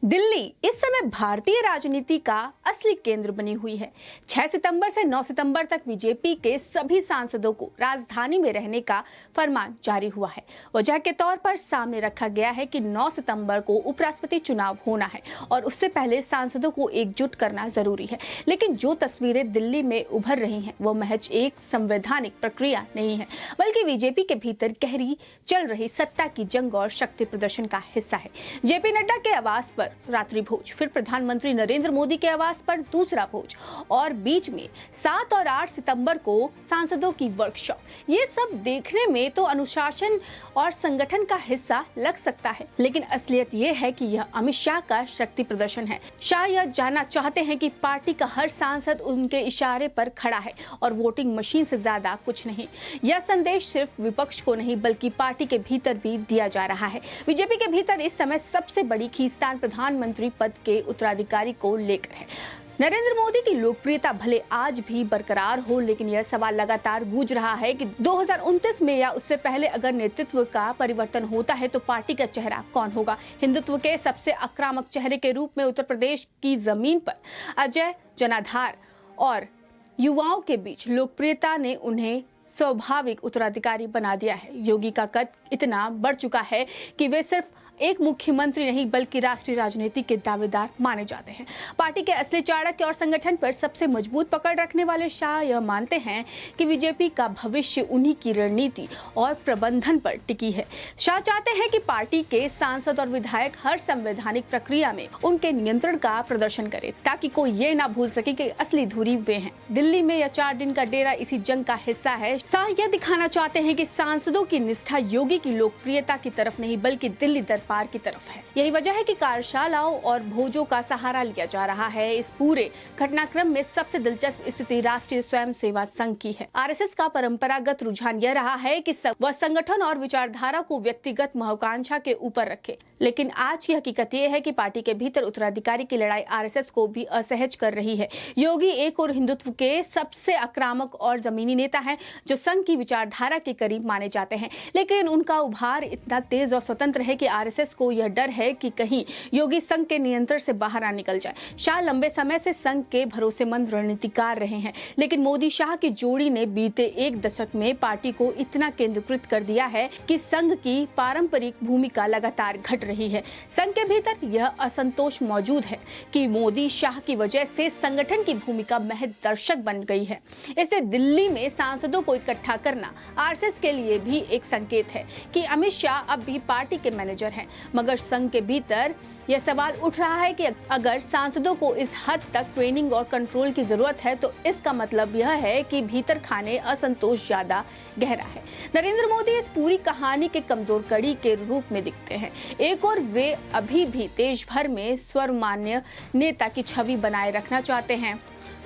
दिल्ली इस समय भारतीय राजनीति का असली केंद्र बनी हुई है। 6 सितंबर से 9 सितंबर तक बीजेपी के सभी सांसदों को राजधानी में रहने का फरमान जारी हुआ है। वजह के तौर पर सामने रखा गया है कि 9 सितंबर को उपराष्ट्रपति चुनाव होना है और उससे पहले सांसदों को एकजुट करना जरूरी है। लेकिन जो तस्वीरें दिल्ली में उभर रही हैं, वो महज एक संवैधानिक प्रक्रिया नहीं है, बल्कि बीजेपी के भीतर गहरी चल रही सत्ता की जंग और शक्ति प्रदर्शन का हिस्सा है। जेपी नड्डा के आवास पर रात्रि भोज, फिर प्रधानमंत्री नरेंद्र मोदी के आवास पर दूसरा भोज और बीच में 7 और 8 सितंबर को सांसदों की वर्कशॉप। ये सब देखने में तो अनुशासन और संगठन का हिस्सा लग सकता है, लेकिन असलियत ये है कि यह अमित शाह का शक्ति प्रदर्शन है। शाह यह जानना चाहते हैं कि पार्टी का हर सांसद उनके इशारे पर खड़ा है और वोटिंग मशीन से ज्यादा कुछ नहीं। यह संदेश सिर्फ विपक्ष को नहीं बल्कि पार्टी के भीतर भी दिया जा रहा है। बीजेपी के भीतर इस समय सबसे बड़ी खींचतान प्रधानमंत्री पद के उत्तराधिकारी को लेकर है। नरेंद्र मोदी की लोकप्रियता भले आज भी बरकरार हो, लेकिन यह सवाल लगातार गूंज रहा है कि 2029 में या उससे पहले अगर नेतृत्व का परिवर्तन होता है तो पार्टी का चेहरा कौन होगा। हिंदुत्व के सबसे आक्रामक चेहरे के रूप में उत्तर प्रदेश की जमीन पर अजय जनाधार और युवाओं के बीच लोकप्रियता ने उन्हें स्वाभाविक उत्तराधिकारी बना दिया है। योगी का कद इतना बढ़ चुका है कि वे सिर्फ एक मुख्यमंत्री नहीं बल्कि राष्ट्रीय राजनीति के दावेदार माने जाते हैं। पार्टी के असली चाणक्य और संगठन पर सबसे मजबूत पकड़ रखने वाले शाह यह मानते हैं कि बीजेपी का भविष्य उन्हीं की रणनीति और प्रबंधन पर टिकी है। शाह चाहते हैं कि पार्टी के सांसद और विधायक हर संवैधानिक प्रक्रिया में उनके नियंत्रण का प्रदर्शन करे, ताकि कोई ये ना भूल सके कि असली धुरी वे हैं। दिल्ली में यह 4 दिन का डेरा इसी जंग का हिस्सा है। शाह यह दिखाना चाहते हैं कि सांसदों की निष्ठा योगी की लोकप्रियता की तरफ नहीं बल्कि दिल्ली दरबार की तरफ है। यही वजह है कि कार्यशालाओं और भोजों का सहारा लिया जा रहा है। इस पूरे घटनाक्रम में सबसे दिलचस्प स्थिति राष्ट्रीय स्वयं सेवा संघ की है। आरएसएस का परंपरागत रुझान यह रहा है कि वह संगठन और विचारधारा को व्यक्तिगत महत्वाकांक्षा के ऊपर रखे, लेकिन आज की हकीकत यह है कि पार्टी के भीतर उत्तराधिकारी की लड़ाई आरएसएस को भी असहज कर रही है। योगी एक और हिंदुत्व के सबसे आक्रामक और जमीनी नेता हैं, जो संघ की विचारधारा के करीब माने जाते हैं, लेकिन उनका उभार इतना तेज और स्वतंत्र है कि आरएसएस को यह डर है कि कहीं योगी संघ के नियंत्रण से बाहर ना निकल जाए। शाह लंबे समय से संघ के भरोसेमंद रणनीतिकार रहे हैं, लेकिन मोदी शाह की जोड़ी ने बीते एक दशक में पार्टी को इतना केंद्रीकृत कर दिया है कि संघ की पारंपरिक भूमिका लगातार घट रही है। संघ के भीतर यह असंतोष मौजूद है कि मोदी शाह की वजह से संगठन की भूमिका महज दर्शक बन गई है। इसलिए दिल्ली में सांसदों को इकट्ठा करना आरएसएस के लिए भी एक संकेत है कि अमित शाह अब भी पार्टी के मैनेजर हैं। मगर संघ के भीतर यह सवाल उठ रहा है कि अगर सांसदों को इस हद तक ट्रेनिंग और कंट्रोल की जरूरत है तो इसका मतलब यह है कि भीतर खाने असंतोष ज्यादा गहरा है। नरेंद्र मोदी इस पूरी कहानी के कमजोर कड़ी के रूप में दिखते हैं। एक और वे अभी भी देश भर में सर्वमान्य नेता की छवि बनाए रखना चाहते हैं,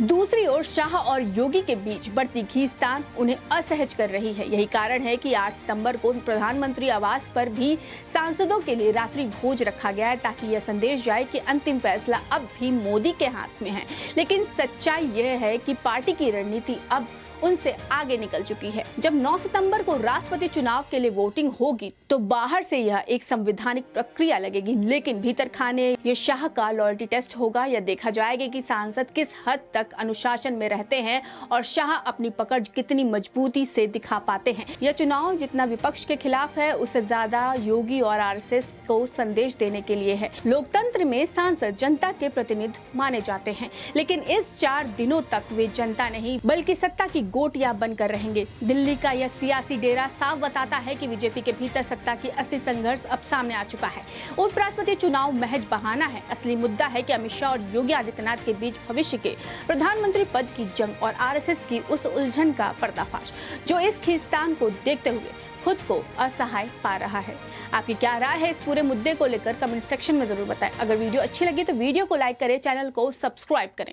दूसरी ओर शाह और योगी के बीच बढ़ती खींचतान उन्हें असहज कर रही है। यही कारण है कि 8 सितंबर को प्रधानमंत्री आवास पर भी सांसदों के लिए रात्रि भोज रखा गया है, ताकि यह संदेश जाए कि अंतिम फैसला अब भी मोदी के हाथ में है। लेकिन सच्चाई यह है कि पार्टी की रणनीति अब उनसे आगे निकल चुकी है। जब 9 सितंबर को राष्ट्रपति चुनाव के लिए वोटिंग होगी तो बाहर से यह एक संवैधानिक प्रक्रिया लगेगी, लेकिन भीतर खाने ये शाह का लॉयल्टी टेस्ट होगा। यह देखा जाएगा कि सांसद किस हद तक अनुशासन में रहते हैं और शाह अपनी पकड़ कितनी मजबूती से दिखा पाते हैं। यह चुनाव जितना विपक्ष के खिलाफ है, उससे ज्यादा योगी और आरएसएस को संदेश देने के लिए है। लोकतंत्र में सांसद जनता के प्रतिनिधि माने जाते हैं, लेकिन इस 4 दिनों तक वे जनता नहीं बल्कि सत्ता की गोटियां बनकर रहेंगे। दिल्ली का यह सियासी डेरा साफ बताता है कि बीजेपी के भीतर सत्ता की असली संघर्ष अब सामने आ चुका है। उपराष्ट्रपति चुनाव महज बहाना है। असली मुद्दा है कि अमित शाह और योगी आदित्यनाथ के बीच भविष्य के प्रधानमंत्री पद की जंग और आरएसएस की उस उलझन का पर्दाफाश, जो इस खींचतान को देखते हुए खुद को असहाय पा रहा है। आपकी क्या राय है इस पूरे मुद्दे को लेकर कमेंट सेक्शन में जरूर बताएं। अगर वीडियो अच्छी लगी तो वीडियो को लाइक करें, चैनल को सब्सक्राइब करें।